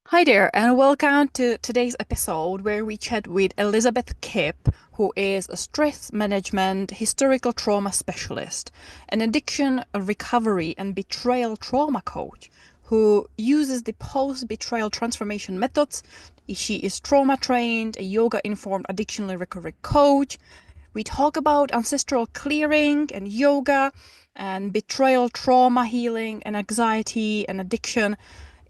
Hi there, and welcome to today's episode where we chat with Elizabeth Kipp, who is a stress management historical trauma specialist, an addiction recovery and betrayal trauma coach who uses the post-betrayal transformation methods. She is trauma trained, a yoga-informed addiction recovery coach. We talk about ancestral clearing and yoga and betrayal trauma healing and anxiety and addiction.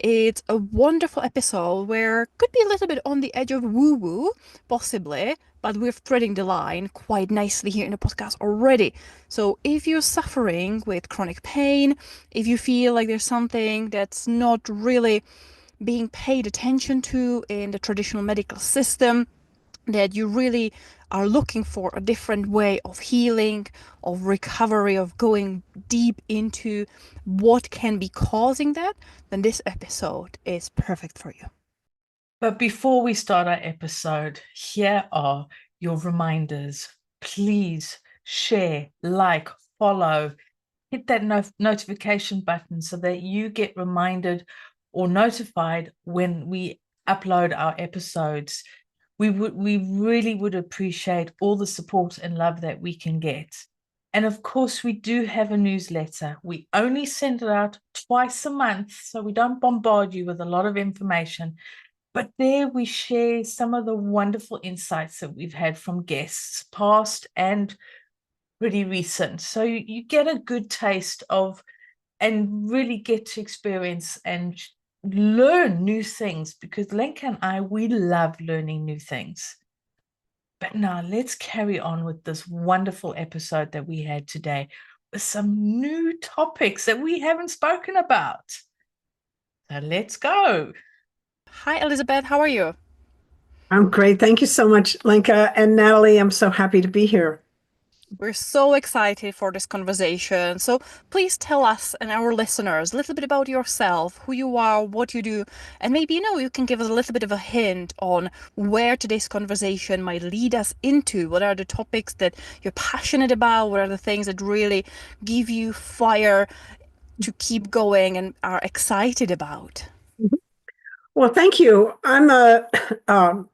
It's a wonderful episode where could be a little bit on the edge of woo-woo, possibly, but we're threading the line quite nicely here in the podcast already. So if you're suffering with chronic pain, if you feel like there's something that's not really being paid attention to in the traditional medical system, that you really are looking for a different way of healing, of recovery, of going deep into what can be causing that, then this episode is perfect for you. But before we start our episode, here are your reminders. Please share, like, follow, hit that notification button so that you get reminded or notified when we upload our episodes. We really would appreciate all the support and love that we can get. And of course, we do have a newsletter. We only send it out twice a month, so we don't bombard you with a lot of information. But there we share some of the wonderful insights that we've had from guests, past and pretty recent. So you get a good taste of and really get to experience and learn new things because Lenka and I, we love learning new things. But now let's carry on with this wonderful episode that we had today with some new topics that we haven't spoken about. So let's go. Hi, Elizabeth. How are you? I'm great. Thank you so much, Lenka and Natalie. I'm so happy to be here. We're so excited for this conversation. So please tell us and our listeners a little bit about yourself, who you are, what you do, and maybe, you can give us a little bit of a hint on where today's conversation might lead us into. What are the topics that you're passionate about? What are the things that really give you fire to keep going and are excited about? Well, thank you. I'm um,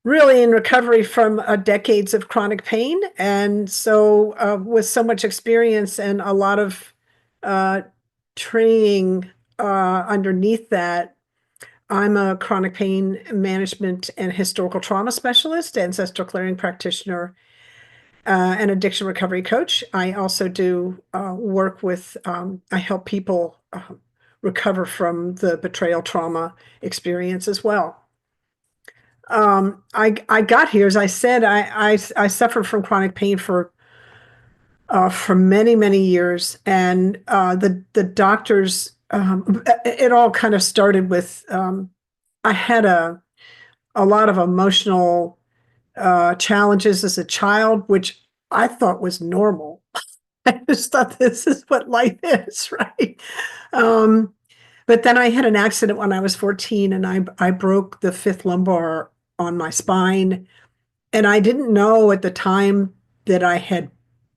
really in recovery from decades of chronic pain. And so, with so much experience and a lot of uh, training underneath that, I'm a chronic pain management and historical trauma specialist, ancestral clearing practitioner, an addiction recovery coach. I also do work with, I help people recover from the betrayal trauma experience as well. I got here, as I said, I suffered from chronic pain for many years, and the doctors. It all kind of started with I had a lot of emotional challenges as a child, which I thought was normal. I just thought this is what life is, right? Um, but then I had an accident when I was 14 and I broke the fifth lumbar on my spine. And I didn't know at the time that I had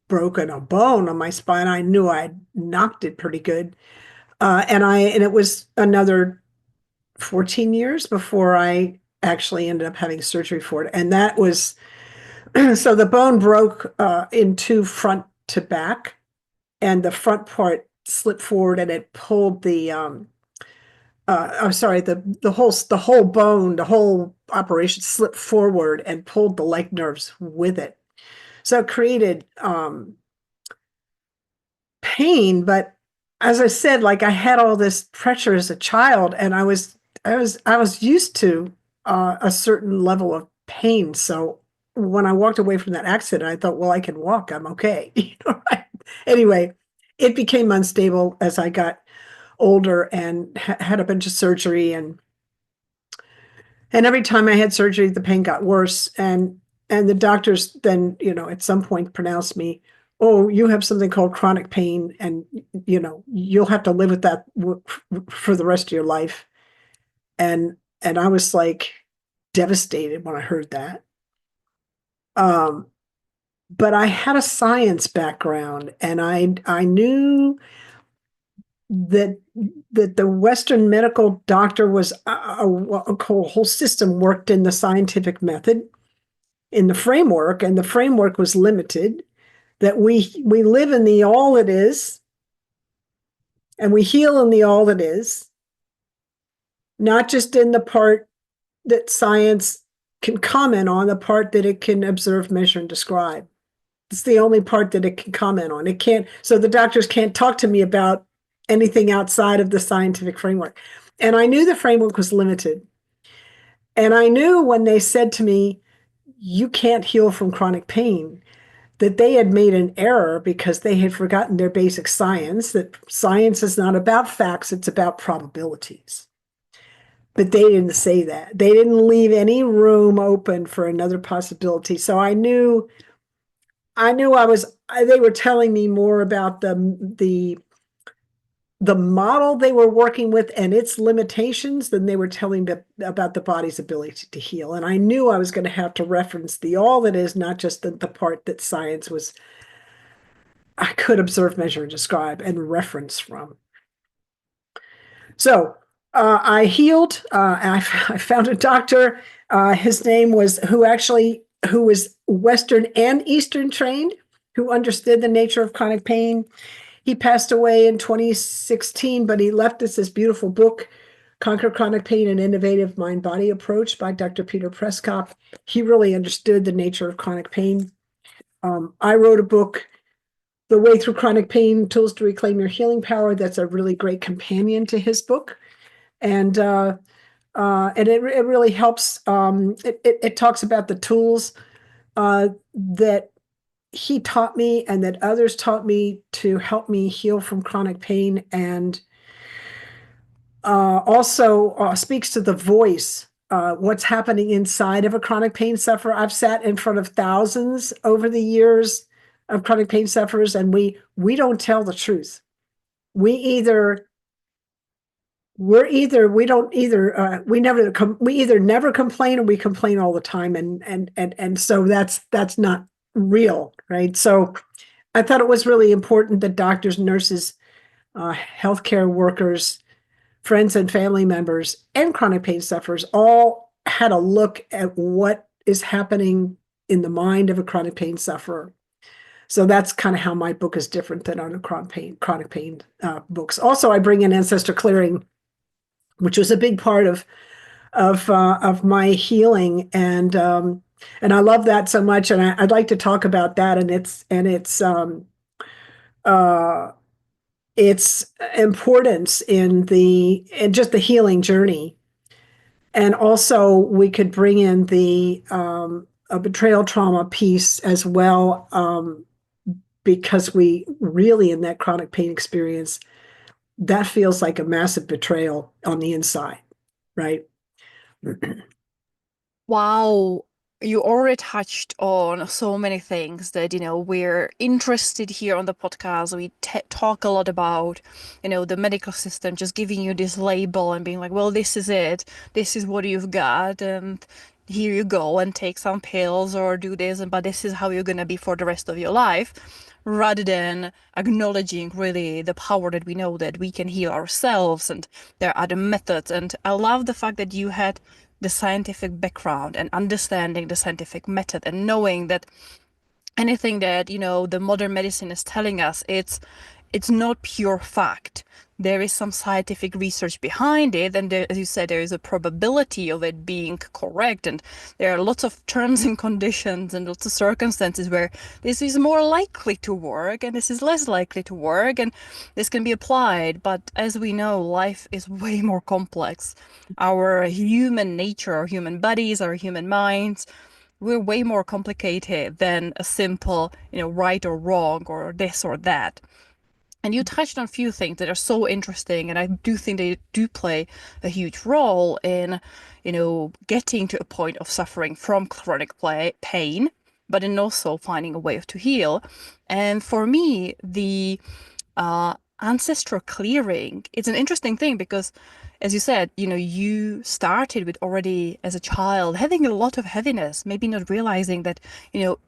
broken a bone on my spine. I knew I'd knocked it pretty good. And it was another 14 years before I actually ended up having surgery for it. And that was so the bone broke in two, front to back, and the front part slipped forward and it pulled I'm sorry, the whole bone, the whole operation slipped forward and pulled the leg nerves with it. So it created pain, but as I said, like I had all this pressure as a child, and I was used to a certain level of pain. So when I walked away from that accident, I thought, well, I can walk. I'm okay. Right? Anyway, it became unstable as I got older and had a bunch of surgery, and every time I had surgery, the pain got worse. And the doctors then, at some point pronounced me, oh, you have something called chronic pain, and you'll have to live with that for the rest of your life. And I was like devastated when I heard that. Um, but I had a science background, and I knew that the Western medical doctor was a whole system worked in the scientific method, in the framework, and the framework was limited. That we live in the all it is, and we heal in the all that is, not just in the part that science can comment on, the part that it can observe, measure, and describe. It's the only part that it can comment on. It can't, so the doctors can't talk to me about anything outside of the scientific framework. And I knew the framework was limited. And I knew when they said to me, you can't heal from chronic pain, that they had made an error because they had forgotten their basic science, that science is not about facts, it's about probabilities. But they didn't say that. They didn't leave any room open for another possibility. So I knew they were telling me more about the model they were working with and its limitations than they were telling me about the body's ability to heal. And I knew I was going to have to reference the all that is, not just the part that science was, I could observe, measure, and describe and reference from. So I healed. I found a doctor. His name was, who was Western and Eastern trained, who understood the nature of chronic pain. He passed away in 2016, but he left us this beautiful book, Conquer Chronic Pain, an Innovative Mind-Body Approach by Dr. Peter Prescott. He really understood the nature of chronic pain. I wrote a book, The Way Through Chronic Pain, Tools to Reclaim Your Healing Power. That's a really great companion to his book. And it really helps. It talks about the tools that he taught me and that others taught me to help me heal from chronic pain, and also speaks to the voice, what's happening inside of a chronic pain sufferer. I've sat in front of thousands over the years of chronic pain sufferers, and we don't tell the truth. We never complain, or we complain all the time, and so that's not real, right? So I thought it was really important that doctors, nurses, healthcare workers, friends and family members, and chronic pain sufferers all had a look at what is happening in the mind of a chronic pain sufferer. So that's kind of how my book is different than other chronic pain books. Also, I bring in ancestral clearing, which was a big part of my healing, and I love that so much, and I'd like to talk about that and its importance in just the healing journey. And also we could bring in the a betrayal trauma piece as well, because we really, in that chronic pain experience, that feels like a massive betrayal on the inside, right? Wow, you already touched on so many things that, we're interested here on the podcast. We talk a lot about, the medical system just giving you this label and being like, well, this is it. This is what you've got. And here you go, and take some pills or do this, but this is how you're going to be for the rest of your life, rather than acknowledging really the power that we know that we can heal ourselves, and there are other methods. And I love the fact that you had the scientific background and understanding the scientific method, and knowing that anything that, the modern medicine is telling us, it's not pure fact. There is some scientific research behind it, and there, as you said, there is a probability of it being correct, and there are lots of terms and conditions and lots of circumstances where this is more likely to work and this is less likely to work, and this can be applied. But as we know, life is way more complex. Our human nature, our human bodies, our human minds, we're way more complicated than a simple, right or wrong or this or that. And you touched on a few things that are so interesting, and I do think they do play a huge role in, getting to a point of suffering from chronic pain, but in also finding a way to heal. And for me, the ancestral clearing, it's an interesting thing because, as you said, you started with already as a child having a lot of heaviness, maybe not realizing that,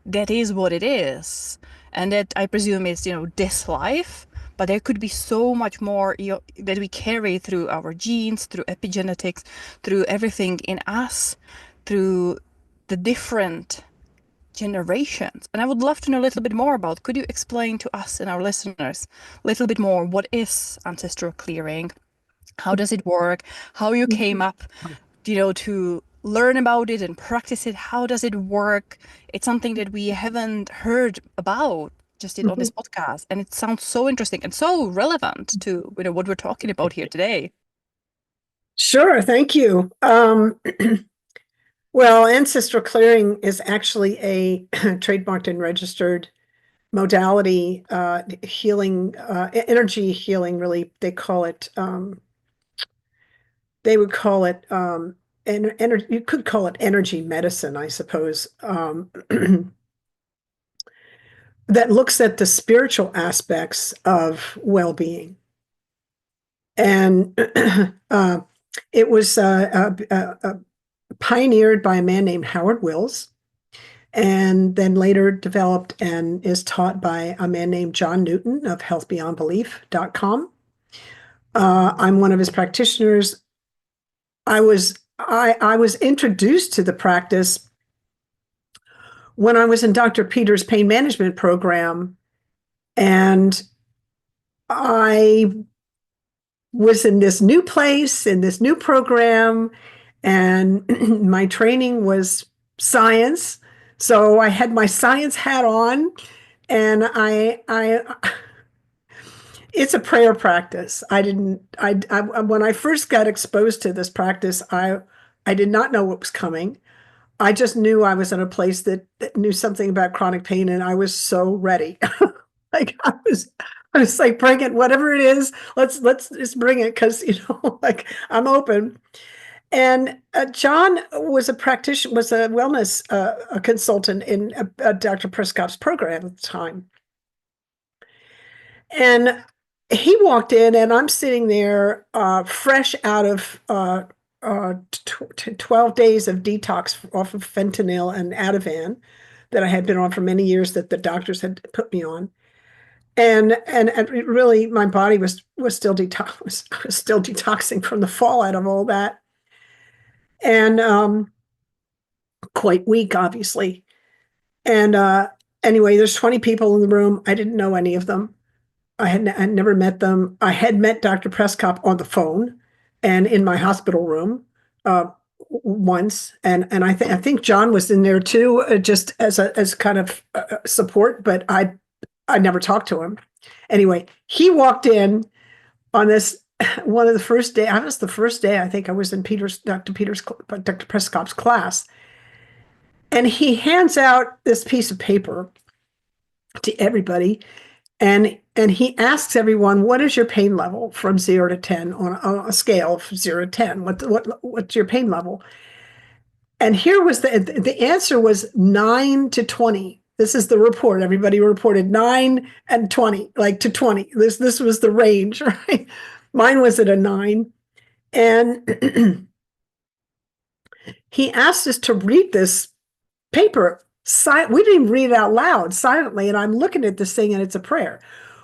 that is what it is. And that, I presume, is, this life. but there could be so much more that we carry through our genes, through epigenetics, through everything in us, through the different generations. And I would love to know a little bit more about, could you explain to us and our listeners a little bit more, what is ancestral clearing? How does it work? How you came up, to learn about it and practice it? How does it work? It's something that we haven't heard about just on this podcast. And it sounds so interesting and so relevant to, what we're talking about here today. Sure, thank you. Well, ancestral clearing is actually a trademarked and registered modality, healing, energy healing, really, they call it, they would call it, you could call it energy medicine, I suppose, that looks at the spiritual aspects of well-being. And it was pioneered by a man named Howard Wills, and then later developed and is taught by a man named John Newton of healthbeyondbelief.com. I'm one of his practitioners. I was introduced to the practice when I was in Dr. Peter's pain management program, and I was in this new place, in this new program, and my training was science. So I had my science hat on, and it's a prayer practice. When I first got exposed to this practice, I did not know what was coming. I just knew I was in a place that knew something about chronic pain, and I was so ready. Like I was like, bring it, whatever it is, let's just bring it, because like I'm open. And John was a practitioner, was a wellness a consultant in Dr. Prescott's program at the time. And he walked in, and I'm sitting there fresh out of 12 days of detox off of fentanyl and Ativan that I had been on for many years, that the doctors had put me on. And really, my body was still detoxing from the fallout of all that. And quite weak, obviously. And anyway, there's 20 people in the room. I didn't know any of them. I'd never met them. I had met Dr. Prescott on the phone and in my hospital room once, and I think John was in there too, just as kind of support. But I never talked to him. Anyway, he walked in on this one of the first day. I was the first day, I think I was in Dr. Prescott's class, and he hands out this piece of paper to everybody, and he asks everyone, what is your pain level from 0 to 10 on a scale of 0 to 10? What's your pain level? And here was the answer was 9 to 20. This is the report. Everybody reported 9 and 20, like to 20. This was the range, right? Mine was at a 9. And he asked us to read this paper. We didn't even read it out loud, silently. And I'm looking at this thing, and it's a prayer.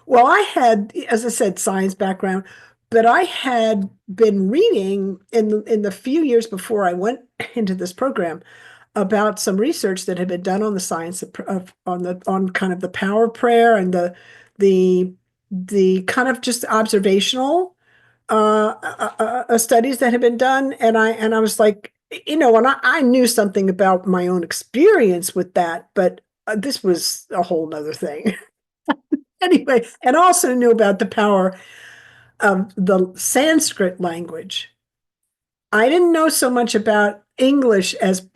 Well, I had, as I said, science background, but I had been reading in the few years before I went into this program about some research that had been done on the science on kind of the power of prayer, and the kind of just observational studies that had been done. And I was like, and I knew something about my own experience with that, but this was a whole nother thing. Anyway, and also knew about the power of the Sanskrit language. I didn't know so much about English as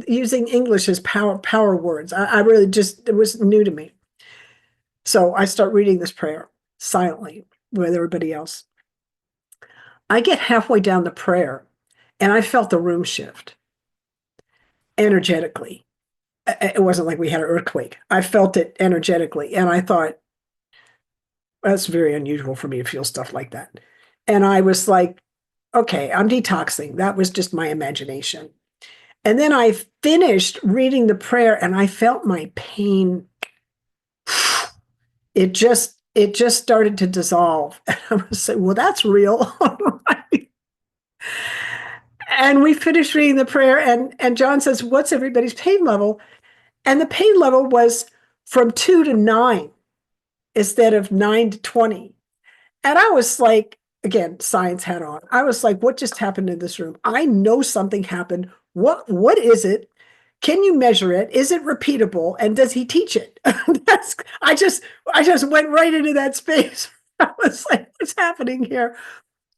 using English as power words. I really it was new to me. So I start reading this prayer silently with everybody else. I get halfway down the prayer, and I felt the room shift energetically. It wasn't like we had an earthquake. I felt it energetically, and I thought, that's very unusual for me to feel stuff like that. And I was like, okay, I'm detoxing. That was just my imagination. And then I finished reading the prayer, and I felt my pain. It just it just started to dissolve. And I was like, well, that's real. Right. And we finished reading the prayer, and John says, what's everybody's pain level? And the pain level was from 2 to 9 instead of 9 to 20. And I was like, again, science hat on. I was like, what just happened in this room? I know something happened. What is it? Can you measure it? Is it repeatable? And does he teach it? I just went right into that space. I was like, what's happening here?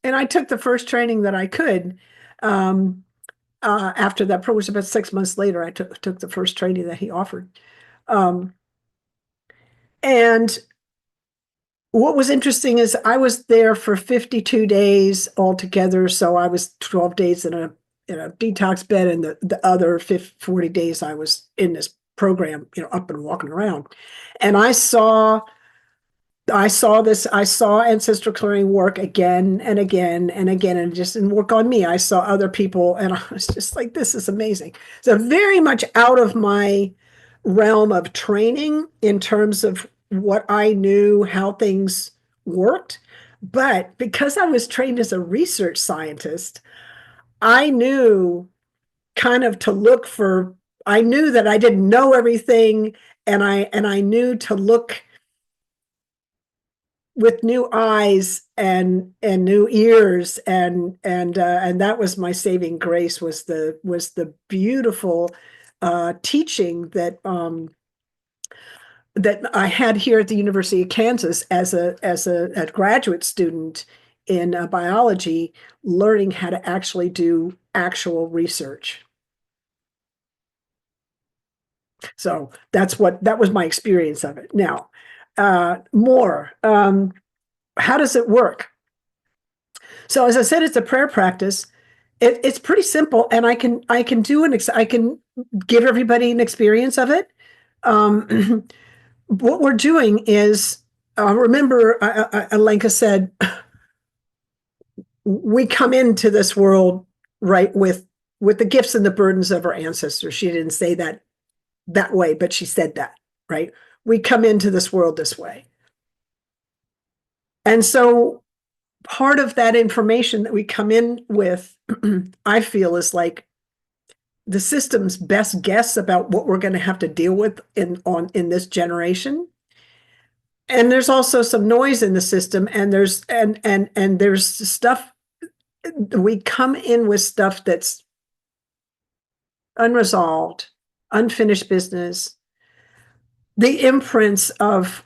And I took the first training that I could. After that, it was about 6 months later, I took the first training that he offered. And what was interesting is I was there for 52 days altogether. So I was 12 days in a detox bed, and the other 40 days I was in this program, up and walking around. And I saw ancestral clearing work again and again and again, and it just didn't work on me. I saw other people, and I was just like, this is amazing. So very much out of my realm of training in terms of what I knew, how things worked. But because I was trained as a research scientist, I knew kind of to look for, I knew that I didn't know everything, and I knew to look with new eyes and new ears, and that was my saving grace, was the beautiful teaching that I had here at the University of Kansas as a graduate student in biology, learning how to actually do actual research. So that was my experience of it. Now, more. How does it work? So as I said, it's a prayer practice. It's pretty simple, and I can give everybody an experience of it. What we're doing is, remember, Lenka said, we come into this world, right, with the gifts and the burdens of our ancestors. She didn't say that way, but she said that, right? We come into this world this way. And so part of that information that we come in with, I feel, is like the system's best guess about what we're going to have to deal with in this generation. And there's also some noise in the system, and there's stuff. We come in with stuff that's unresolved, unfinished business, the imprints of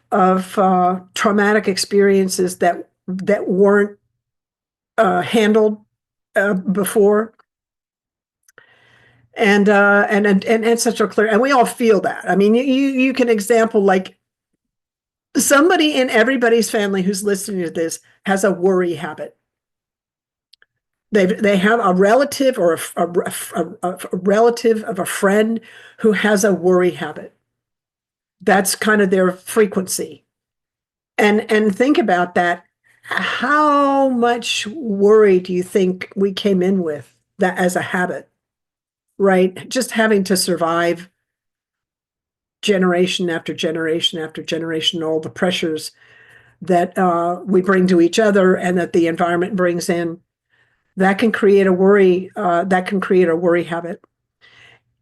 traumatic experiences that weren't handled before, and ancestral clear, and we all feel that. I mean, you can example, like, somebody in everybody's family who's listening to this has a worry habit. They have a relative or a relative of a friend who has a worry habit. That's kind of their frequency. And think about that. How much worry do you think we came in with that as a habit, right? Just having to survive generation after generation after generation, all the pressures that we bring to each other and that the environment brings in. That can create a worry. That can create a worry habit.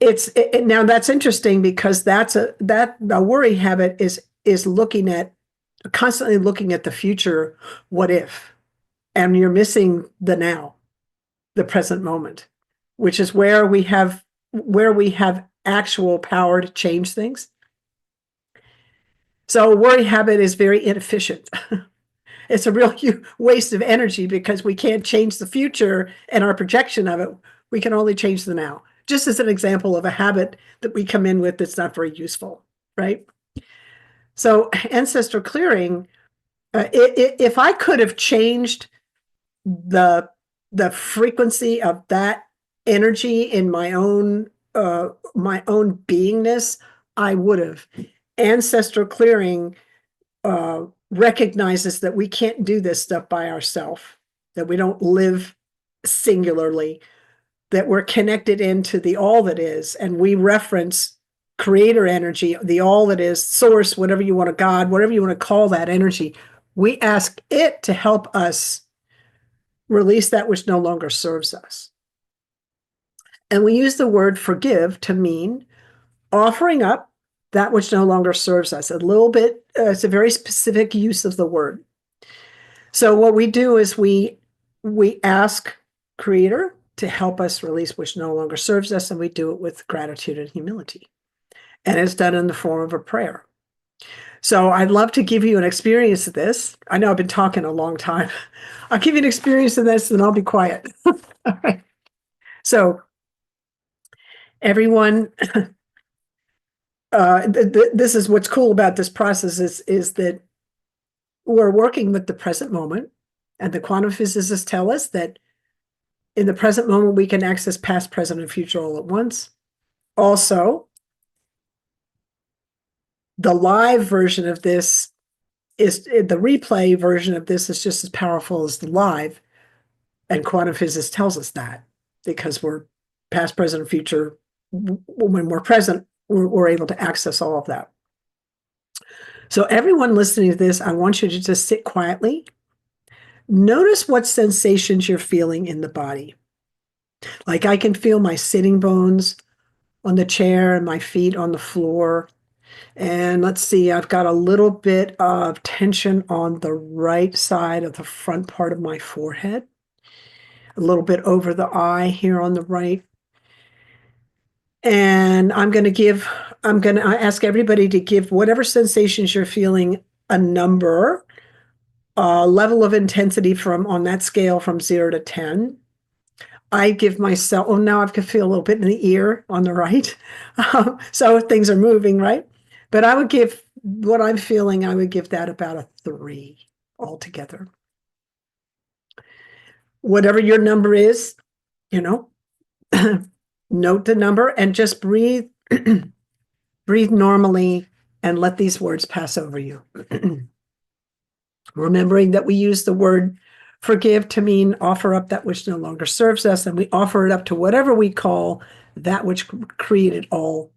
Now that's interesting, because the worry habit is constantly looking at the future. What if? And you're missing the now, the present moment, which is where we have actual power to change things. So worry habit is very inefficient. It's a real waste of energy, because we can't change the future and our projection of it. We can only change the now. Just as an example of a habit that we come in with that's not very useful, right? So ancestral clearing, if I could have changed the frequency of that energy in my own beingness, I would have. Ancestral clearing recognizes that we can't do this stuff by ourselves, that we don't live singularly, that we're connected into the all that is, and we reference creator energy, the all that is, source, whatever you want to, God, whatever you want to call that energy, we ask it to help us release that which no longer serves us. And we use the word forgive to mean offering up that which no longer serves us. A little bit, it's a very specific use of the word. So what we do is we ask Creator to help us release which no longer serves us, and we do it with gratitude and humility. And it's done in the form of a prayer. So I'd love to give you an experience of this. I know I've been talking a long time. I'll give you an experience of this and I'll be quiet. All right. So everyone, this is what's cool about this process is that we're working with the present moment, and the quantum physicists tell us that in the present moment, we can access past, present, and future all at once. Also, the live version of this is the replay version of this is just as powerful as the live. And quantum physics tells us that because we're past, present, and future. When we're present, we're able to access all of that. So everyone listening to this, I want you to just sit quietly. Notice what sensations you're feeling in the body. Like I can feel my sitting bones on the chair and my feet on the floor. And let's see, I've got a little bit of tension on the right side of the front part of my forehead, a little bit over the eye here on the right. And I'm going to ask everybody to give whatever sensations you're feeling a number, level of intensity on that scale from 0 to 10. I give myself, now I can feel a little bit in the ear on the right. So things are moving, right? But I would give what I'm feeling, I would give that about a 3 altogether. Whatever your number is, note the number and just breathe, breathe normally and let these words pass over you. Remembering that we use the word forgive to mean offer up that which no longer serves us, and we offer it up to whatever we call that which created all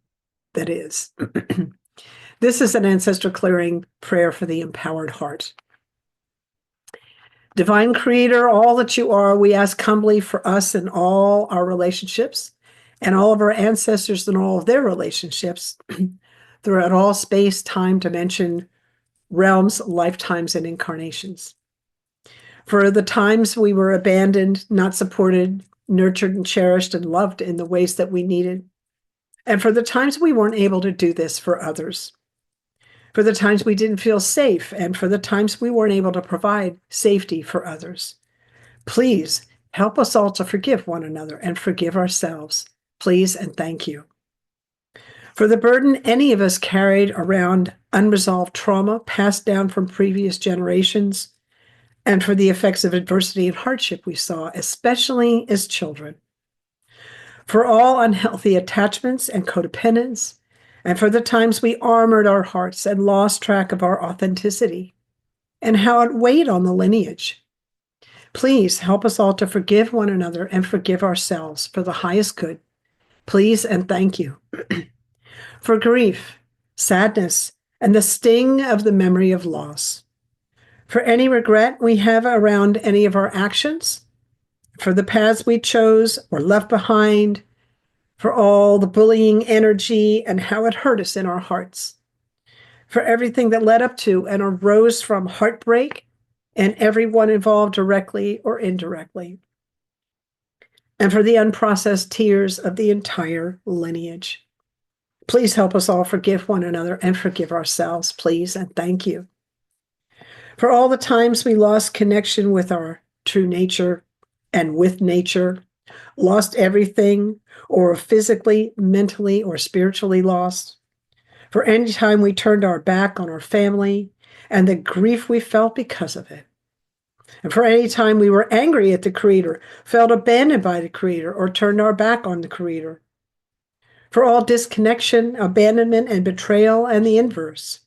that is. This is an ancestral clearing prayer for the empowered heart. Divine Creator, all that you are, we ask humbly for us and all our relationships and all of our ancestors and all of their relationships throughout all space, time, dimension, realms, lifetimes, and incarnations. For the times we were abandoned, not supported, nurtured, and cherished, and loved in the ways that we needed. And for the times we weren't able to do this for others. For the times we didn't feel safe, and for the times we weren't able to provide safety for others. Please help us all to forgive one another and forgive ourselves. Please and thank you. For the burden any of us carried around unresolved trauma passed down from previous generations, and for the effects of adversity and hardship we saw, especially as children. For all unhealthy attachments and codependence, and for the times we armored our hearts and lost track of our authenticity, and how it weighed on the lineage. Please help us all to forgive one another and forgive ourselves for the highest good. Please and thank you. For grief, sadness, and the sting of the memory of loss. For any regret we have around any of our actions, for the paths we chose or left behind, for all the bullying energy and how it hurt us in our hearts, for everything that led up to and arose from heartbreak and everyone involved directly or indirectly, and for the unprocessed tears of the entire lineage. Please help us all forgive one another and forgive ourselves, please, and thank you. For all the times we lost connection with our true nature and with nature, lost everything, or physically, mentally, or spiritually lost. For any time we turned our back on our family and the grief we felt because of it. And for any time we were angry at the Creator, felt abandoned by the Creator, or turned our back on the Creator. For all disconnection, abandonment, and betrayal, and the inverse.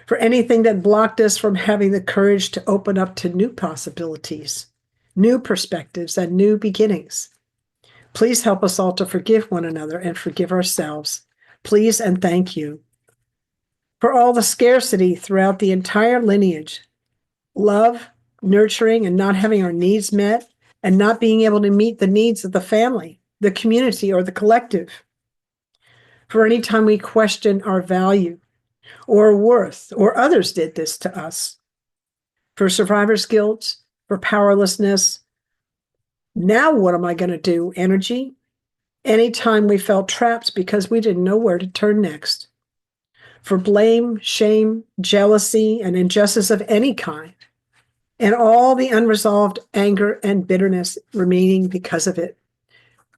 For anything that blocked us from having the courage to open up to new possibilities, new perspectives, and new beginnings. Please help us all to forgive one another and forgive ourselves. Please and thank you. For all the scarcity throughout the entire lineage, love, nurturing, and not having our needs met, and not being able to meet the needs of the family, the community, or the collective. For any time we question our value or worth, or others did this to us. For survivor's guilt, for powerlessness. Now what am I going to do? Energy. Anytime we felt trapped because we didn't know where to turn next. For blame, shame, jealousy, and injustice of any kind, and all the unresolved anger and bitterness remaining because of it.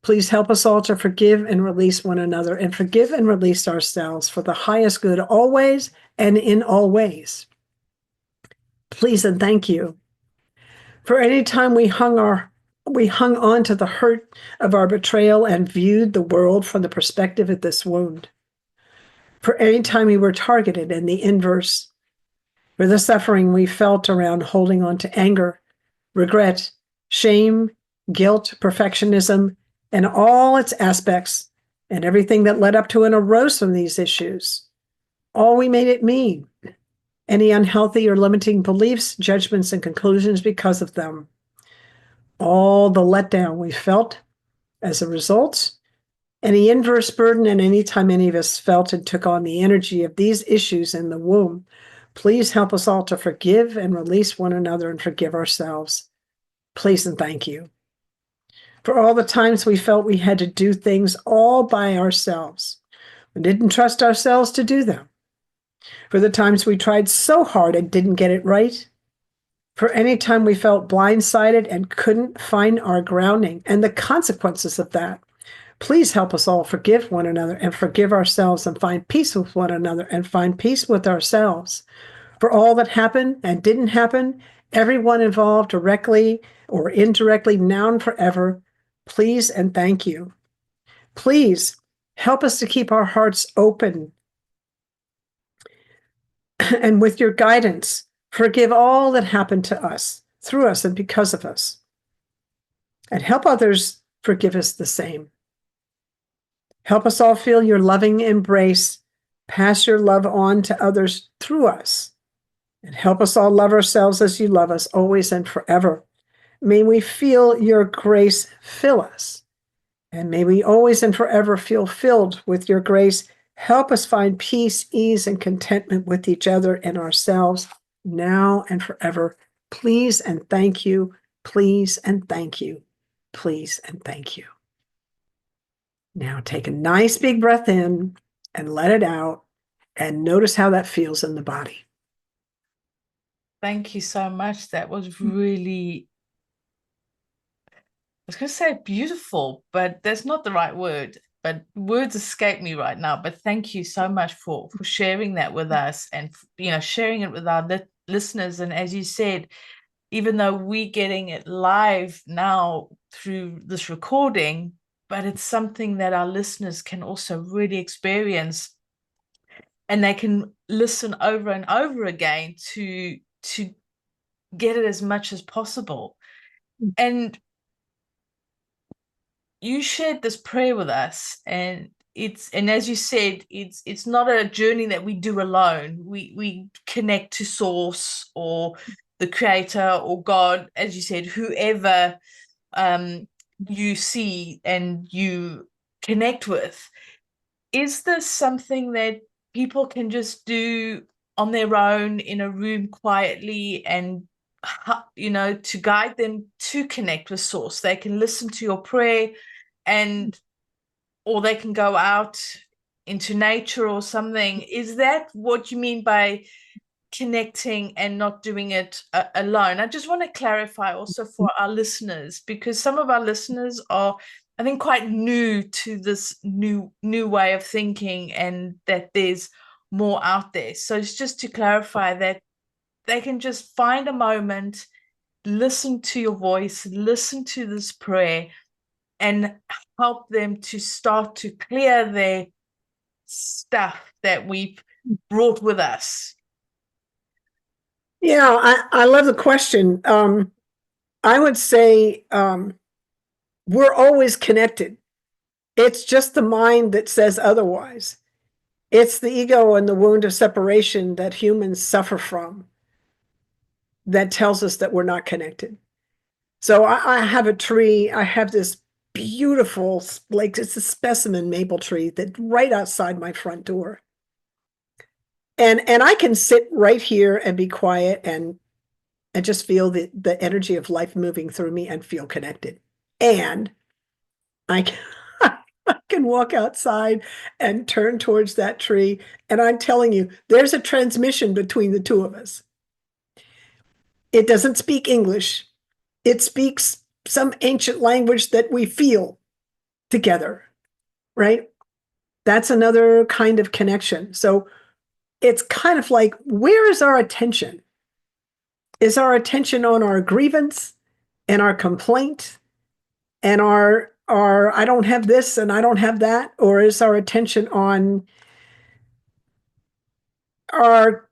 Please help us all to forgive and release one another, and forgive and release ourselves for the highest good always and in all ways. Please and thank you. For any time we hung on to the hurt of our betrayal and viewed the world from the perspective of this wound. For any time we were targeted in the inverse. For the suffering we felt around holding on to anger, regret, shame, guilt, perfectionism, and all its aspects, and everything that led up to and arose from these issues. All we made it mean. Any unhealthy or limiting beliefs, judgments, and conclusions because of them. All the letdown we felt as a result, any inverse burden, and any time any of us felt and took on the energy of these issues in the womb. Please help us all to forgive and release one another and forgive ourselves. Please and thank you. For all the times we felt we had to do things all by ourselves. We didn't trust ourselves to do them. For the times we tried so hard and didn't get it right. For any time we felt blindsided and couldn't find our grounding and the consequences of that. Please help us all forgive one another and forgive ourselves and find peace with one another and find peace with ourselves. For all that happened and didn't happen, everyone involved directly or indirectly now and forever, please and thank you. Please help us to keep our hearts open. And with your guidance, forgive all that happened to us, through us, and because of us. And help others forgive us the same. Help us all feel your loving embrace. Pass your love on to others through us. And help us all love ourselves as you love us, always and forever. May we feel your grace fill us. And may we always and forever feel filled with your grace. Help us find peace, ease, and contentment with each other and ourselves now and forever. Please and thank you. Please and thank you. Please and thank you. Now take a nice big breath in and let it out and notice how that feels in the body. Thank you so much. That was really, I was going to say beautiful, but that's not the right word. But words escape me right now. But thank you so much for sharing that with us and, sharing it with our listeners. And as you said, even though we're getting it live now through this recording, but it's something that our listeners can also really experience, and they can listen over and over again to get it as much as possible. And you shared this prayer with us, and as you said, it's not a journey that we do alone. We connect to source or the creator or God, as you said, whoever you see and you connect with. Is this something that people can just do on their own in a room quietly, and to guide them to connect with source? They can listen to your prayer, or they can go out into nature or something. Is that what you mean by connecting and not doing it alone? I just want to clarify also for our listeners, because some of our listeners are, I think, quite new to this new way of thinking, and that there's more out there. So it's just to clarify that they can just find a moment, listen to your voice, listen to this prayer, and help them to start to clear their stuff that we've brought with us. Yeah, I love the question. I would say we're always connected. It's just the mind that says otherwise. It's the ego and the wound of separation that humans suffer from that tells us that we're not connected. So I have a tree. I have this beautiful, like it's a specimen maple tree that right outside my front door. And I can sit right here and be quiet and just feel the energy of life moving through me and feel connected. And I can, I can walk outside and turn towards that tree. And I'm telling you, there's a transmission between the two of us. It doesn't speak English. It speaks some ancient language that we feel together, right? That's another kind of connection. So it's kind of like, where is our attention? Is our attention on our grievance and our complaint and our I don't have this and I don't have that? Or is our attention on our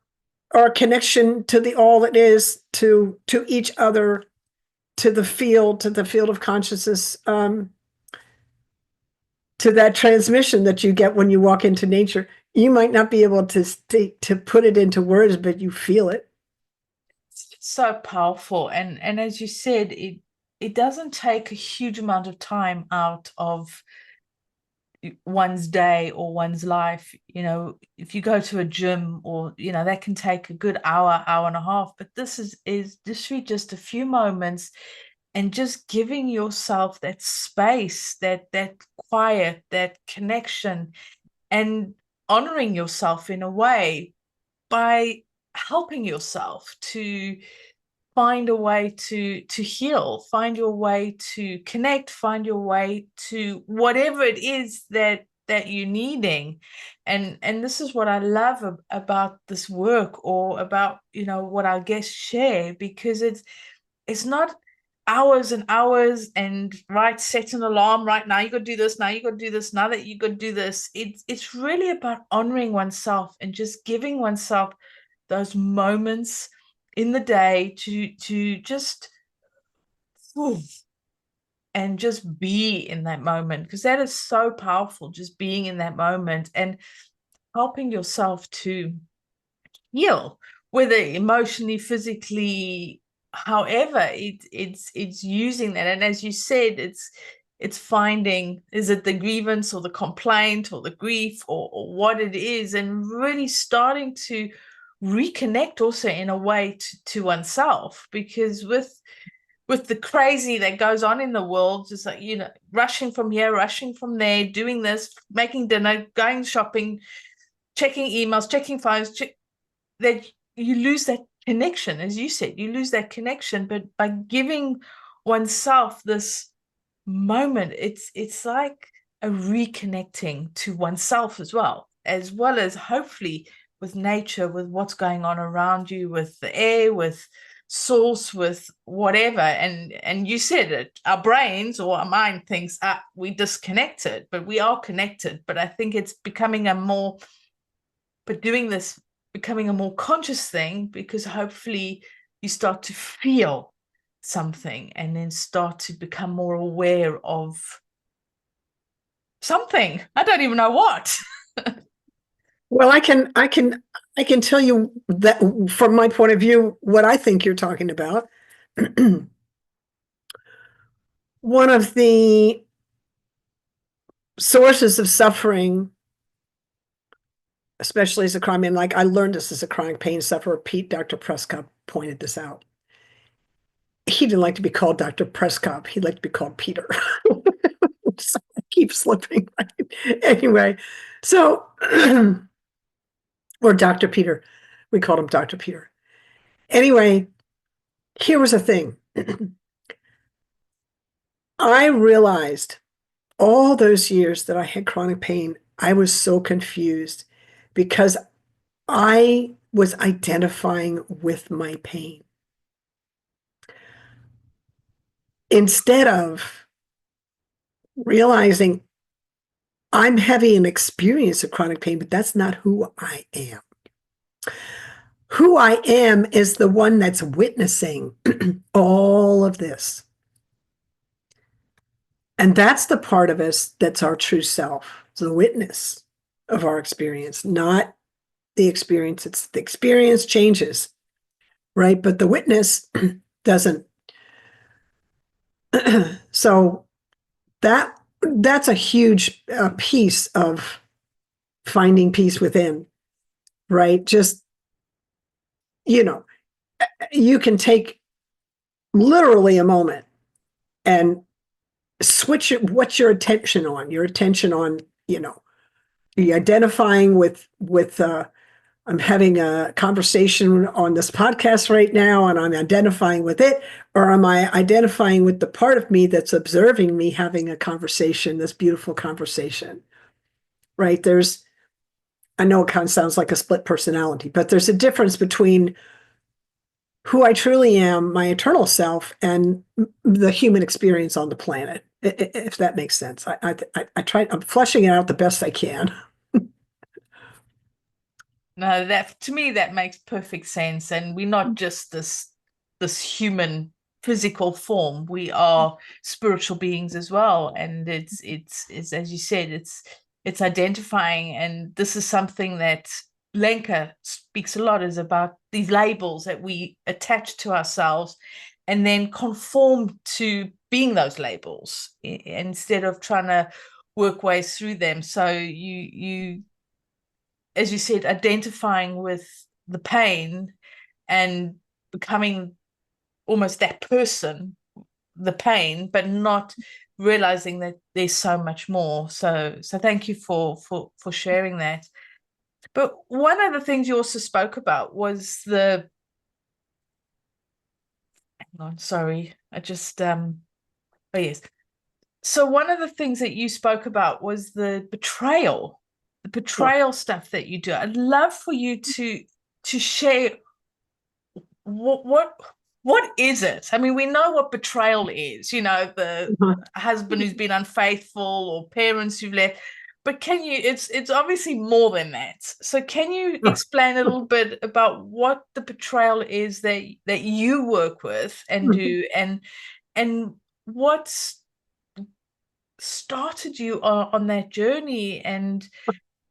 connection to the all that is, to each other, to the field of consciousness, to that transmission that you get when you walk into nature? You might not be able to put it into words, but you feel it. It's so powerful. And as you said, it doesn't take a huge amount of time out of one's day or one's life. You know, if you go to a gym, or that can take a good hour and a half, but this is just a few moments, and just giving yourself that space, that quiet, that connection, and honoring yourself in a way by helping yourself to find a way to heal, find your way to connect, find your way to whatever it is that you're needing. And this is what I love about this work, or about what our guests share, because it's not hours and hours and set an alarm, right now you got to do this, now you got to do this, now that you got to do this. It's really about honoring oneself and just giving oneself those moments in the day to just and just be in that moment, because that is so powerful, just being in that moment and helping yourself to heal, whether emotionally, physically, however it's using that. And as you said, it's finding, is it the grievance or the complaint or the grief, or what it is, and really starting to reconnect also in a way to oneself. Because with the crazy that goes on in the world, just like rushing from here, rushing from there, doing this, making dinner, going shopping, checking emails, checking phones, that you lose that connection. As you said, you lose that connection. But by giving oneself this moment, it's like a reconnecting to oneself as well as hopefully with nature, with what's going on around you, with the air, with source, with whatever. And you said it, our brains or our mind thinks we disconnected, but we are connected. But I think it's becoming becoming a more conscious thing, because hopefully you start to feel something and then start to become more aware of something. I don't even know what. Well, I can tell you that from my point of view, what I think you're talking about. One of the sources of suffering, especially as a chronic, like I learned this as a chronic pain sufferer. Dr. Prescott pointed this out. He didn't like to be called Dr. Prescott. He liked to be called Peter. So I keep slipping. Anyway, so or Dr. Peter. We called him Dr. Peter. Anyway, here was the thing. I realized all those years that I had chronic pain, I was so confused because I was identifying with my pain instead of realizing I'm having an experience of chronic pain, but that's not who I am. Who I am is the one that's witnessing all of this. And that's the part of us that's our true self, the witness of our experience, not the experience. It's the experience changes, right? But the witness doesn't. So that's a huge piece of finding peace within, right? Just, you can take literally a moment and switch it. What's your attention on? Your attention on, you identifying with I'm having a conversation on this podcast right now and I'm identifying with it, or am I identifying with the part of me that's observing me having a conversation, this beautiful conversation, right? I know it kind of sounds like a split personality, but there's a difference between who I truly am, my eternal self, and the human experience on the planet, if that makes sense. I'm fleshing it out the best I can. No, that to me that makes perfect sense. And we're not just this human physical form. We are spiritual beings as well. And it's as you said, it's identifying. And this is something that Lenka speaks a lot, is about these labels that we attach to ourselves and then conform to being those labels instead of trying to work ways through them. So you as you said, identifying with the pain and becoming almost that person, the pain, but not realizing that there's so much more. So thank you for sharing that. But one of the things you also spoke about was hang on, sorry, oh yes. So one of the things that you spoke about was the betrayal stuff that you do. I'd love for you to share what is it? I mean, we know what betrayal is, the husband who's been unfaithful or parents who've left, but it's obviously more than that. So can you explain a little bit about what the betrayal is that you work with and do, and what started you on that journey? And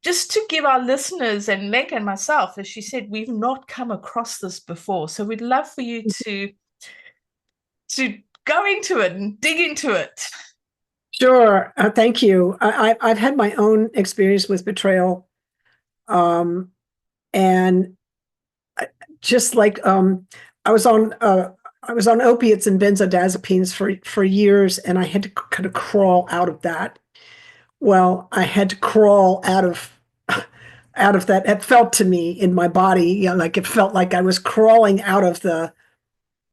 just to give our listeners, and Lenka and myself, as she said, we've not come across this before. So we'd love for you to go into it and dig into it. Sure. Thank you. I've had my own experience with betrayal. And just like I was on opiates and benzodiazepines for years, and I had to kind of crawl out of that. Well, I had to crawl out of that. It felt to me in my body, like it felt like I was crawling out of the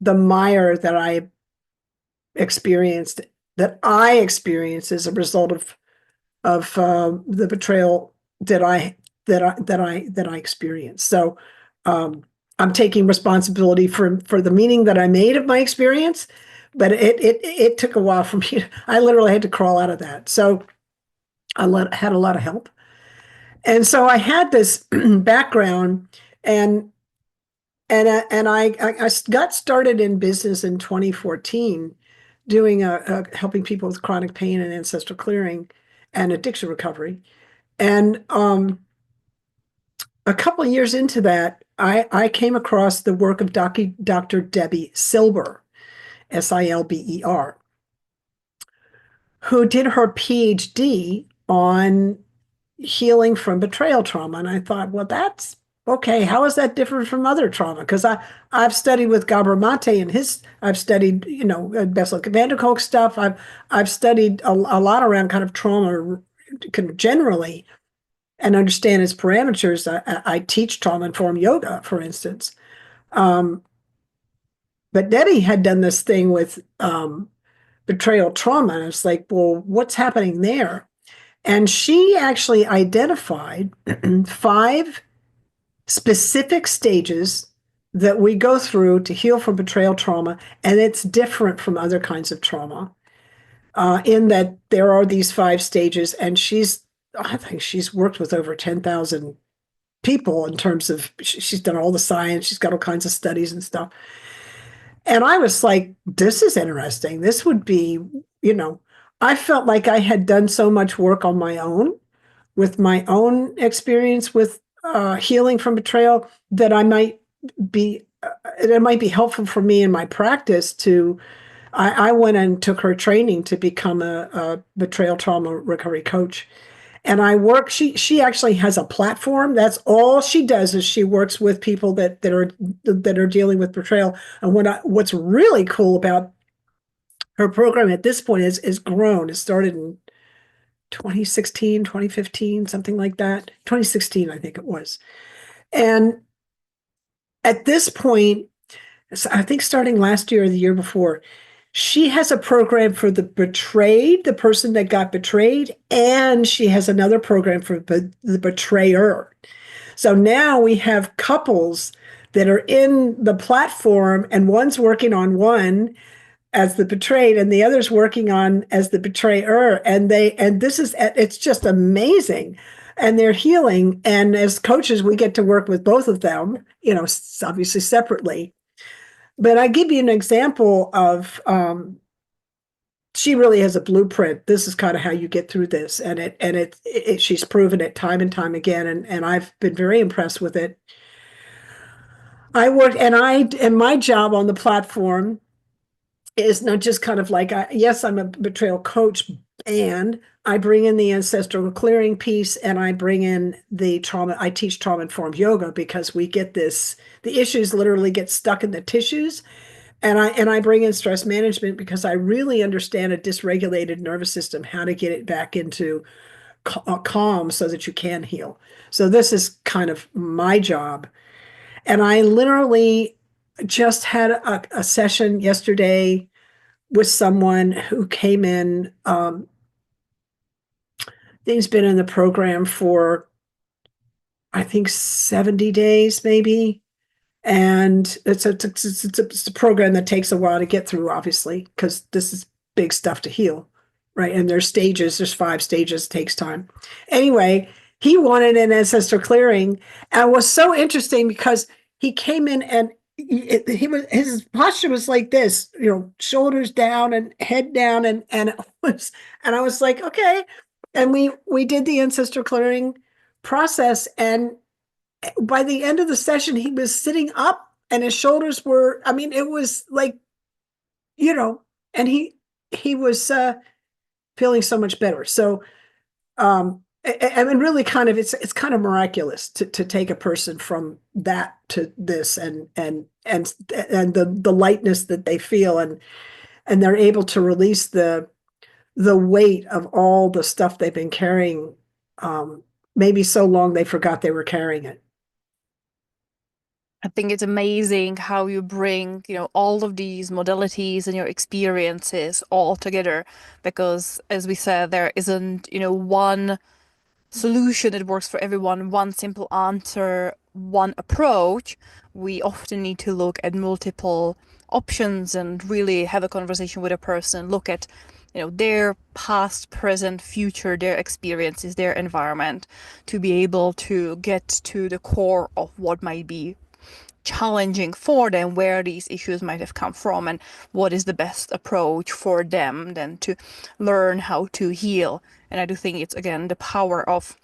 mire that I experienced as a result of the betrayal that I experienced. So I'm taking responsibility for the meaning that I made of my experience, but it took a while for me. I literally had to crawl out of that. So I had a lot of help. And so I had this background, and I got started in business in 2014, doing helping people with chronic pain and ancestral clearing and addiction recovery. And a couple of years into that, I came across the work of Dr. Debbie Silber, Silber, who did her PhD on healing from betrayal trauma. And I thought, well, that's okay. How is that different from other trauma? Because I've studied with Gabor Mate and I've studied, Bessel van der Kolk stuff. I've studied a lot around kind of trauma generally and understand its parameters. I teach trauma-informed yoga, for instance. But Debbie had done this thing with betrayal trauma. And it's like, well, what's happening there? And she actually identified 5 specific stages that we go through to heal from betrayal trauma. And it's different from other kinds of trauma in that there are these 5 stages. And I think she's worked with over 10,000 people in terms of, she's done all the science, she's got all kinds of studies and stuff. And I was like, this is interesting. This would be, I felt like I had done so much work on my own with my own experience with healing from betrayal, that it might be helpful for me in my practice to. I went and took her training to become a betrayal trauma recovery coach. And she actually has a platform. That's all she does is she works with people that are dealing with betrayal. And what's really cool about her program at this point is grown. It started in 2016, 2015, something like that. 2016, I think it was. And at this point, I think starting last year or the year before, she has a program for the betrayed, the person that got betrayed, and she has another program for the betrayer. So now we have couples that are in the platform, and one's working on one as the betrayed, and the other's working on as the betrayer. And it's just amazing. And they're healing. And as coaches, we get to work with both of them, obviously separately. But I give you an example of she really has a blueprint. This is kind of how you get through this, and she's proven it time and time again, and I've been very impressed with it. And my job on the platform is not just kind of like, yes, I'm a betrayal coach, and I bring in the ancestral clearing piece, and I bring in the trauma. I teach trauma-informed yoga because the issues literally get stuck in the tissues. And I bring in stress management because I really understand a dysregulated nervous system, how to get it back into calm so that you can heal. So this is kind of my job. And I literally just had a session yesterday with someone who came in. He's been in the program for, I think, 70 days, maybe. And it's a program that takes a while to get through, obviously, because this is big stuff to heal, right? And there's 5 stages, takes time. Anyway, he wanted an ancestral clearing, and it was so interesting because he came in and his posture was like this, shoulders down and head down, and I was like, okay. And we did the ancestral clearing process, and by the end of the session, he was sitting up and his shoulders were, it was like, and he was feeling so much better. So, really kind of, it's kind of miraculous to take a person from that to this and the lightness that they feel, and they're able to release the weight of all the stuff they've been carrying, maybe so long they forgot they were carrying it. I think it's amazing how you bring, all of these modalities and your experiences all together, because as we said, there isn't, one solution that works for everyone, one simple answer, one approach. We often need to look at multiple options and really have a conversation with a person, look at, their past, present, future, their experiences, their environment, to be able to get to the core of what might be challenging for them, where these issues might have come from, and what is the best approach for them then to learn how to heal. And I do think it's, again, the power of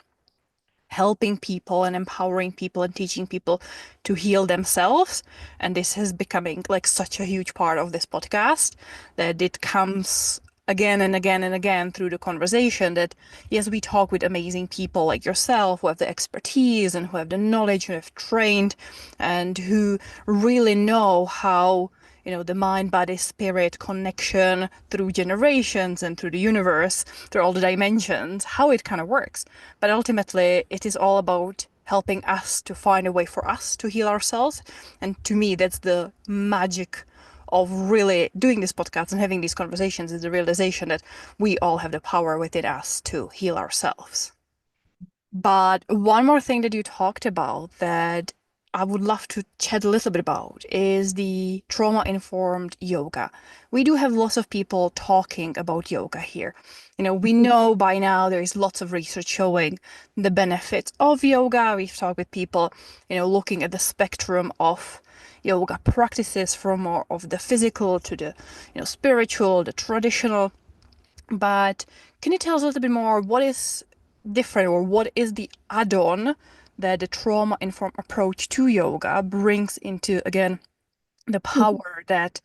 helping people and empowering people and teaching people to heal themselves. And this is becoming like such a huge part of this podcast, that it comes again and again and again through the conversation, that yes, we talk with amazing people like yourself who have the expertise and who have the knowledge, who have trained, and who really know how, the mind, body, spirit connection through generations and through the universe, through all the dimensions, how it kind of works. But ultimately, it is all about helping us to find a way for us to heal ourselves. And to me, that's the magic of really doing this podcast and having these conversations, is the realization that we all have the power within us to heal ourselves. But one more thing that you talked about that I would love to chat a little bit about is the trauma-informed yoga. We do have lots of people talking about yoga here. We know by now there is lots of research showing the benefits of yoga. We've talked with people, looking at the spectrum of yoga practices, from more of the physical to the, spiritual, the traditional. But can you tell us a little bit more, what is different, or what is the add-on that the trauma-informed approach to yoga brings into, again, the power that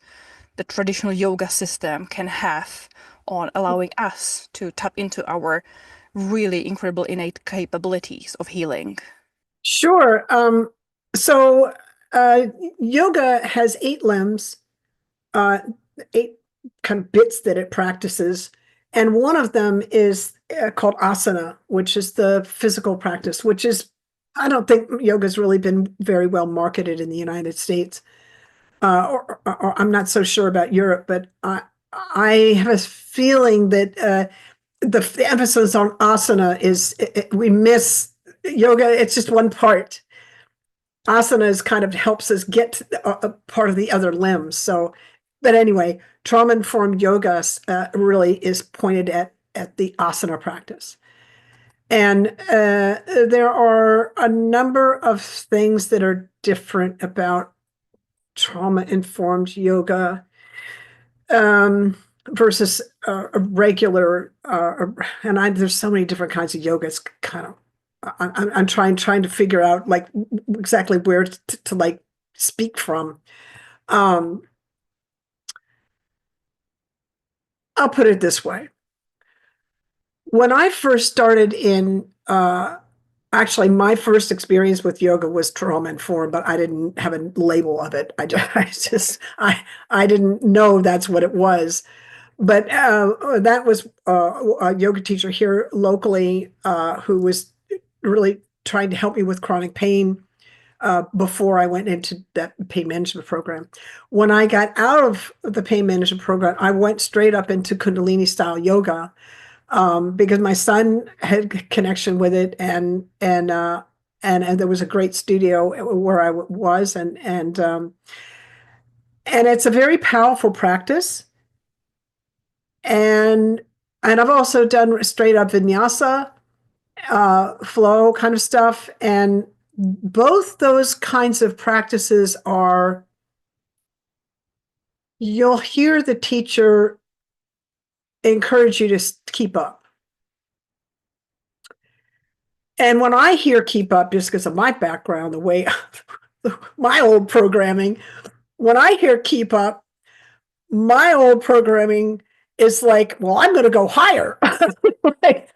the traditional yoga system can have on allowing us to tap into our really incredible innate capabilities of healing? Sure. So uh, yoga has 8 limbs, uh, 8 kind of bits that it practices. And one of them is called asana, which is the physical practice, which is, I don't think yoga's really been very well marketed in the United States. Or I'm not so sure about Europe, but I have a feeling that the emphasis on asana is we miss yoga. It's just one part. Asana is kind of helps us get a part of the other limbs. So, but anyway, trauma-informed yoga really is pointed at the asana practice. And there are a number of things that are different about trauma-informed yoga versus a regular. And there's so many different kinds of yoga. It's kind of I'm trying to figure out like exactly where to like speak from. Um, I'll put it this way. When I first started actually, my first experience with yoga was trauma informed, but I didn't have a label of it. I didn't know that's what it was. But that was a yoga teacher here locally who was really trying to help me with chronic pain before I went into that pain management program. When I got out of the pain management program, I went straight up into Kundalini style yoga because my son had connection with it, and there was a great studio where I was, and it's a very powerful practice. And I've also done straight up vinyasa, flow kind of stuff. And both those kinds of practices are, you'll hear the teacher encourage you to keep up. And when I hear keep up, just because of my background, the way my old programming, when I hear keep up, my old programming is like, well, I'm going to go higher. Like,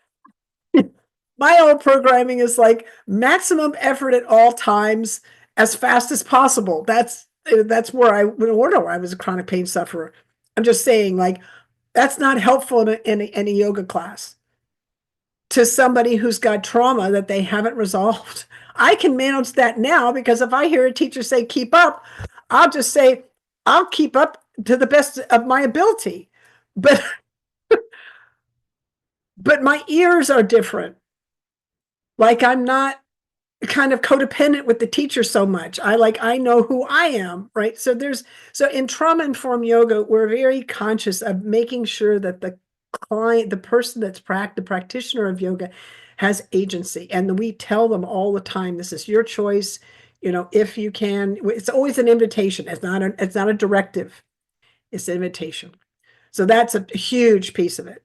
my old programming is like maximum effort at all times as fast as possible. That's where I was a chronic pain sufferer. I'm just saying, like, that's not helpful in a yoga class to somebody who's got trauma that they haven't resolved. I can manage that now because if I hear a teacher say keep up, I'll just say I'll keep up to the best of my ability. But my ears are different. Like, I'm not kind of codependent with the teacher so much. I know who I am, right? So in trauma-informed yoga, we're very conscious of making sure that the client, the person that's the practitioner of yoga, has agency. And we tell them all the time, this is your choice. If you can, it's always an invitation. It's not a directive. It's an invitation. So that's a huge piece of it.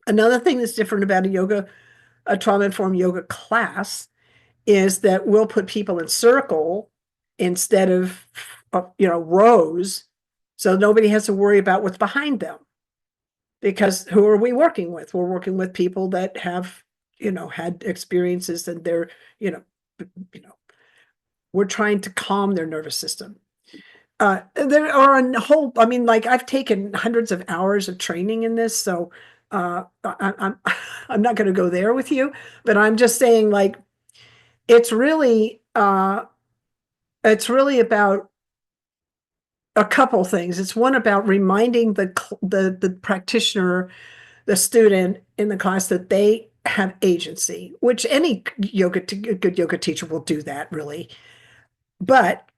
Another thing that's different about a trauma-informed yoga class is that we'll put people in circle instead of rows, so nobody has to worry about what's behind them. Because who are we working with? We're working with people that have had experiences, and they're we're trying to calm their nervous system. There are a whole, I mean, like, I've taken hundreds of hours of training in this, so I'm I'm not going to go there with you, but I'm just saying, like, it's really about a couple things. It's one about reminding the practitioner, the student in the class, that they have agency, which any good yoga teacher will do that, really. But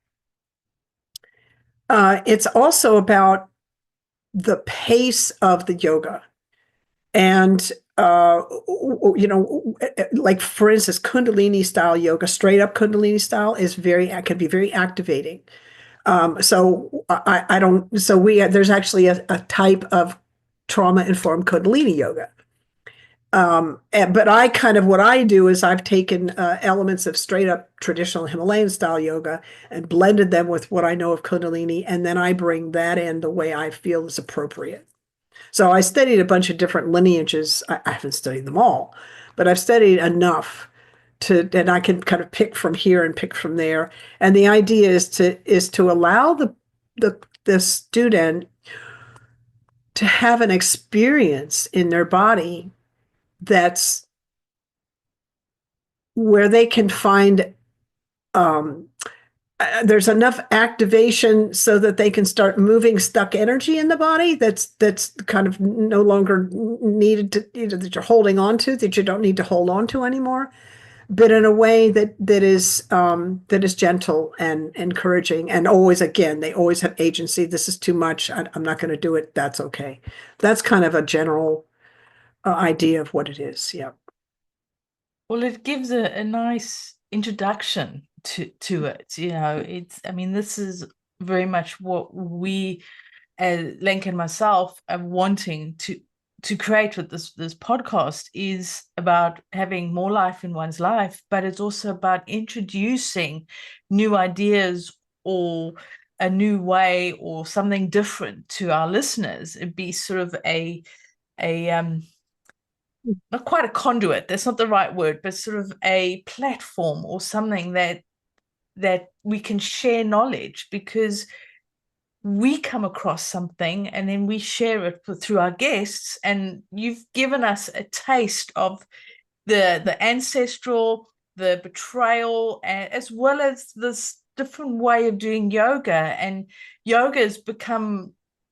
it's also about the pace of the yoga. And like, for instance, Kundalini style yoga, straight up Kundalini style, can be very activating. So I don't. So there's actually a type of trauma informed Kundalini yoga, But what I do is I've taken elements of straight up traditional Himalayan style yoga and blended them with what I know of Kundalini, and then I bring that in the way I feel is appropriate. So I studied a bunch of different lineages. I haven't studied them all, but I've studied enough and I can kind of pick from here and pick from there. And the idea is to allow the student to have an experience in their body that's where they can find there's enough activation so that they can start moving stuck energy in the body that's kind of no longer needed that you're holding on to, that you don't need to hold on to anymore, but in a way that is gentle and encouraging, and always, again, they always have agency. This is too much. I'm not going to do it. That's okay. That's kind of a general idea of what it is. Yeah. Well, it gives a nice introduction to it. This is very much what we, Lenka and myself, are wanting to create with this podcast, is about having more life in one's life, but it's also about introducing new ideas or a new way or something different to our listeners. It'd be sort of a not quite a conduit, that's not the right word, but sort of a platform or something that we can share knowledge, because we come across something and then we share it through our guests. And you've given us a taste of the ancestral, the betrayal, as well as this different way of doing yoga. And yoga has become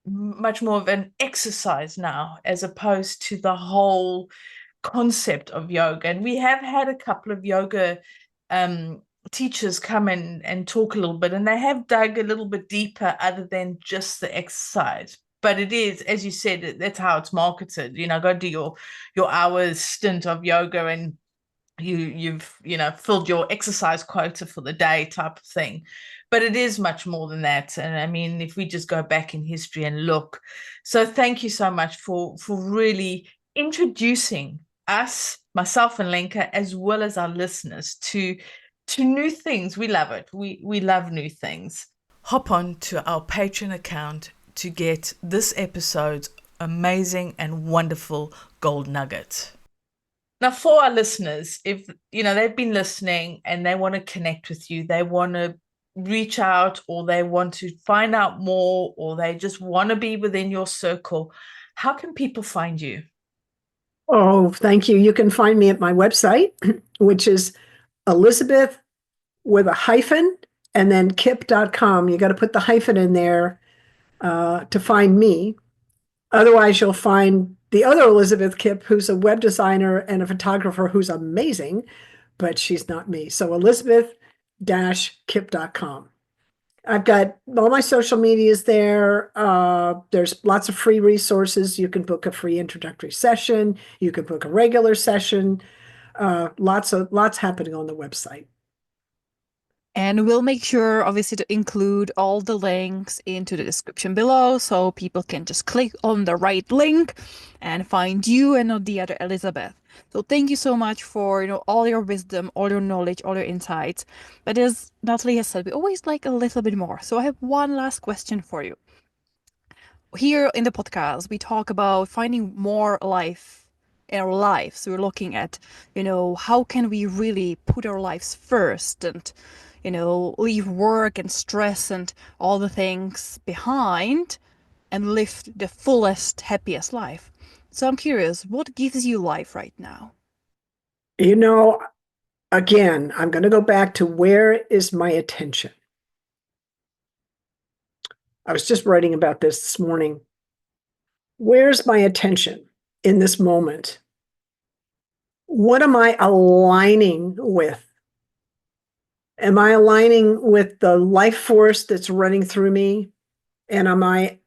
much more of an exercise now, as opposed to the whole concept of yoga. And we have had a couple of yoga teachers come in and talk a little bit, and they have dug a little bit deeper other than just the exercise. But it is, as you said, that's how it's marketed. Go do your hours stint of yoga and you've filled your exercise quota for the day type of thing. But it is much more than that. And I mean, if we just go back in history and look. So thank you so much for really introducing us, myself and Lenka, as well as our listeners, to new things. We love it. We love new things. Hop on to our Patreon account to get this episode's amazing and wonderful gold nugget. Now, for our listeners, if they've been listening and they want to connect with you, they want to reach out, or they want to find out more, or they just want to be within your circle, how can people find you? Oh, thank you. You can find me at my website, which is Elizabeth with a hyphen and then Kipp.com. You got to put the hyphen in there to find me. Otherwise, you'll find the other Elizabeth Kipp, who's a web designer and a photographer who's amazing, but she's not me. So Elizabeth-Kipp.com. I've got all my social medias there. There's lots of free resources. You can book a free introductory session. You can book a regular session. Lots happening on the website. And we'll make sure, obviously, to include all the links into the description below, so people can just click on the right link and find you and not the other Elizabeth. So thank you so much for all your wisdom, all your knowledge, all your insights. But as Natalie has said, we always like a little bit more. So I have one last question for you. Here in the podcast, we talk about finding more life in our lives. We're looking at, how can we really put our lives first and leave work and stress and all the things behind and live the fullest, happiest life. So I'm curious, what gives you life right now? Again, I'm going to go back to, where is my attention? I was just writing about this morning. Where's my attention in this moment? What am I aligning with? Am I aligning with the life force that's running through me? And am I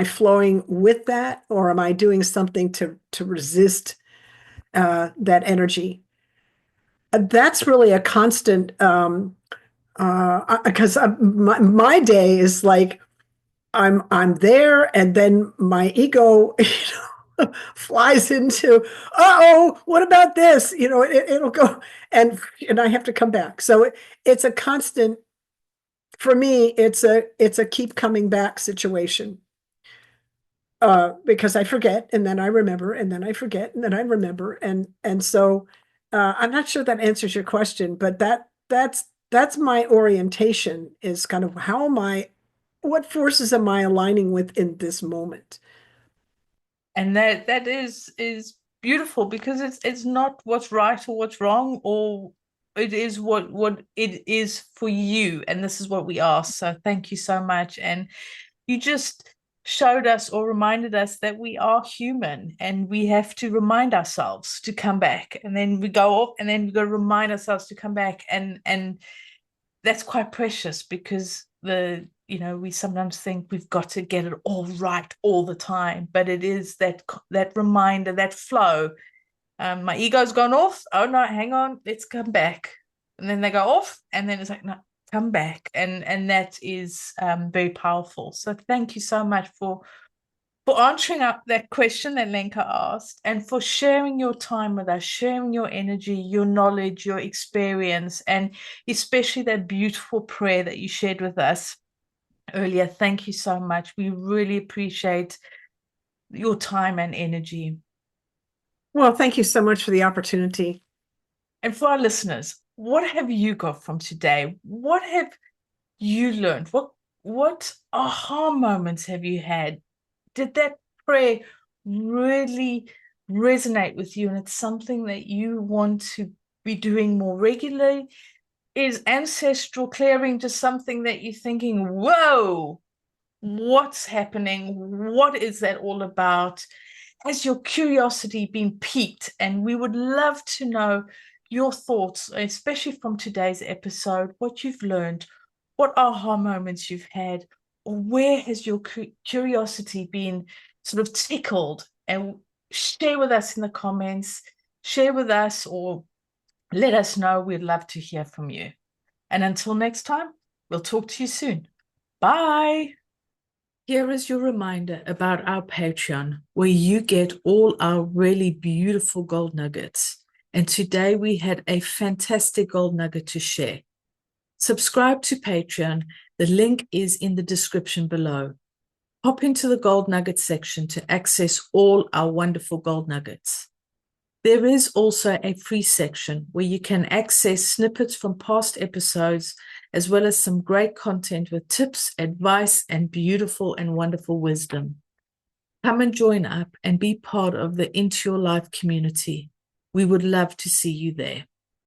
flowing with that, or am I doing something to resist that energy? That's really a constant, because my day is like I'm there, and then my ego flies into, uh-oh, what about this? It'll go, and I have to come back. So it's a constant, for me, it's a keep coming back situation. Because I forget, and then I remember, and then I forget, and then I remember, and so I'm not sure that answers your question, but that's my orientation, is kind of what forces am I aligning with in this moment? And that is beautiful, because it's not what's right or what's wrong, or it is what it is for you, and this is what we ask. So thank you so much. And you just showed us or reminded us that we are human, and we have to remind ourselves to come back, and then we go off, and then we got to remind ourselves to come back, and that's quite precious, because we sometimes think we've got to get it all right all the time, but it is that reminder, that flow. My ego's gone off. Oh no, hang on, let's come back. And then they go off, and then it's like, no, come back. And that is very powerful. So thank you so much for answering up that question that Lenka asked, and for sharing your time with us, sharing your energy, your knowledge, your experience, and especially that beautiful prayer that you shared with us earlier. Thank you so much. We really appreciate your time and energy. Well, thank you so much for the opportunity. And for our listeners, what have you got from today? What have you learned? What aha moments have you had? Did that prayer really resonate with you, and it's something that you want to be doing more regularly? Is ancestral clearing just something that you're thinking, whoa, what's happening? What is that all about? Has your curiosity been piqued? And we would love to know your thoughts, especially from today's episode, what you've learned, what aha moments you've had, or where has your curiosity been sort of tickled? And share with us in the comments, share with us, or let us know. We'd love to hear from you. And until next time, we'll talk to you soon. Bye. Here is your reminder about our Patreon, where you get all our really beautiful gold nuggets. And today we had a fantastic gold nugget to share. Subscribe to Patreon. The link is in the description below. Hop into the gold nugget section to access all our wonderful gold nuggets. There is also a free section where you can access snippets from past episodes, as well as some great content with tips, advice, and beautiful and wonderful wisdom. Come and join up and be part of the Into Your Life community. We would love to see you there.